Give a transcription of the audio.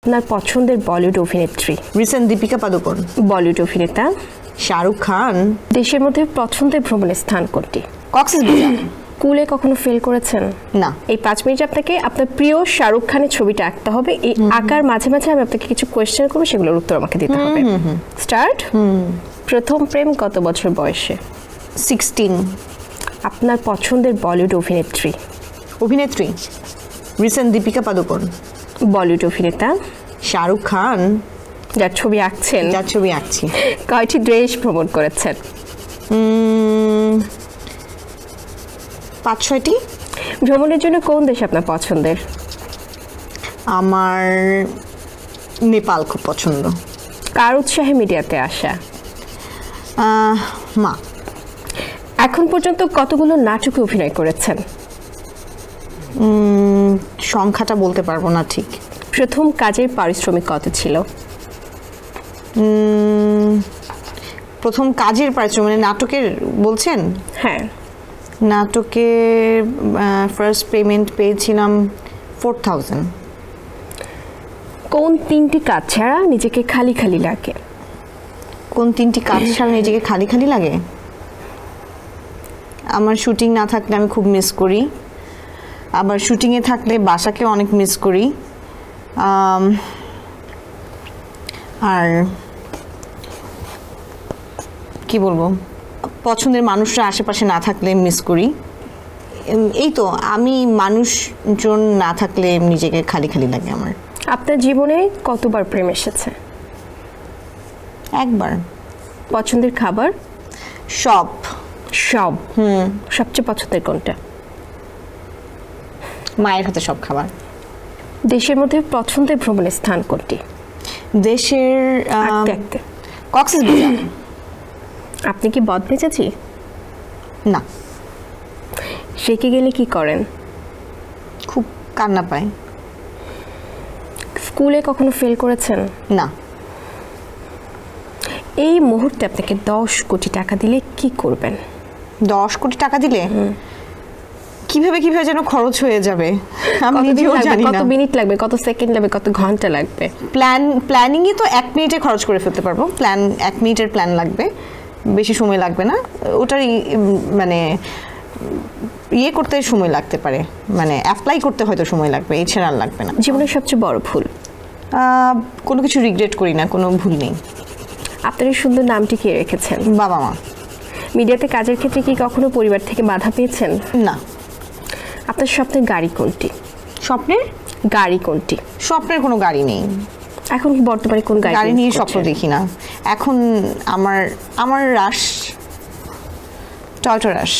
আপনার পছন্দের বলিউড অভিনেত্রী? রিসেন্ট দীপিকা পাদুকোন। বলিউড অভিনেতা? শাহরুখ খান। দেশের মধ্যে পছন্দের ভ্রমণের স্থান কোনটি? কক্সবাজার। স্কুলে কখনো ফেল করেছেন? না। এই 5 মিনিট আপনাকে আপনার প্রিয় শাহরুখ খানের ছবিটা আঁকতে হবে। এই আঁকার মাঝে মাঝে আমি আপনাকে কিছু কোয়েশ্চেন করবো, সেগুলোর উত্তর আমাকে দিতে হবে। স্টার্ট। প্রথম প্রেম কত বছর বয়সে? 16। আপনার পছন্দের বলিউড অভিনেত্রী? অভিনেত্রী? রিসেন্ট দীপিকা পাদুকোন। বলিউড অভিনেতা? শাহরুখ খান। যার ছবি আঁকছেন? যার ছবি আঁকছি। কয়টি দেশ ভ্রমণ করেছেন? 5-6টি। ভ্রমণের জন্য কোন দেশ আপনার পছন্দের? আমার নেপাল খুব পছন্দ। কার উৎসাহে মিডিয়াতে আসা? মা। এখন পর্যন্ত কতগুলো নাটকে অভিনয় করেছেন? সংখ্যাটা বলতে পারবো না ঠিক। প্রথম কাজের পারিশ্রমিক কত ছিল? প্রথম কাজের পারিশ্রমিক মানে নাটকের বলছেন? হ্যাঁ। নাটকে ফার্স্ট পেমেন্ট পেয়েছিলাম 4000। কোন 3টি কাজ ছাড়া নিজেকে খালি খালি লাগে? কোন 3টি কাজ ছাড়া নিজেকে খালি খালি লাগে? আমার শুটিং না থাকলে আমি খুব মিস করি, আবার শুটিংয়ে থাকলে বাসাকে অনেক মিস করি, আর কি বলবো, পছন্দের মানুষরা আশেপাশে না থাকলে মিস করি। এই তো, আমি মানুষজন না থাকলে নিজেকে খালি খালি লাগে আমার। আপনার জীবনে কতবার প্রেম এসেছে? একবার। পছন্দের খাবার? সব। সবচেয়ে পছন্দের কোনটা? মায়ের হাতে সব খাবার। দেশের মধ্যে পছন্দের ভ্রমণের স্থান কোনটি? দেশের কক্সবাজার। আপনি কি বদমেজাজি? না। রেখে গেলে কি করেন? খুব কান্না পায়। স্কুলে কখনো ফেল করেছেন? না। এই মুহূর্তে আপনাকে 10 কোটি টাকা দিলে কি করবেন? 10 কোটি টাকা দিলে কিভাবে যেন খরচ হয়ে যাবে আমি নিজেও জানি না। কত মিনিট লাগবে, কত সেকেন্ড লাগবে, কত ঘন্টা লাগবে? প্ল্যানিং এ তো 1 মিনিটে খরচ করে ফেলতে পারবো। 1 মিনিটের প্ল্যান লাগবে, বেশি সময় লাগবে না। ওটার মানে ইয়ে করতে সময় লাগতে পারে, মানে অ্যাপ্লাই করতে হয়তো সময় লাগবে, এছাড়া আর লাগবে না। জীবনের সবচেয়ে বড় ভুল? কোনো কিছু রিগ্রেট করি না, কোনো ভুল নেই। আপনার এই সুন্দর নামটি কে রেখেছেন? বাবা মা। মিডিয়াতে কাজের ক্ষেত্রে কি কখনো পরিবার থেকে বাধা পেয়েছেন? না। আপনার স্বপ্নের গাড়ি কোনটি? স্বপ্নের গাড়ি কোনটি? স্বপ্নের কোনো গাড়ি নেই। এখন বর্তমানে কোন গাড়ি নিয়ে স্বপ্ন দেখি না এখন। আমার রাশ টয়োটা রাশ।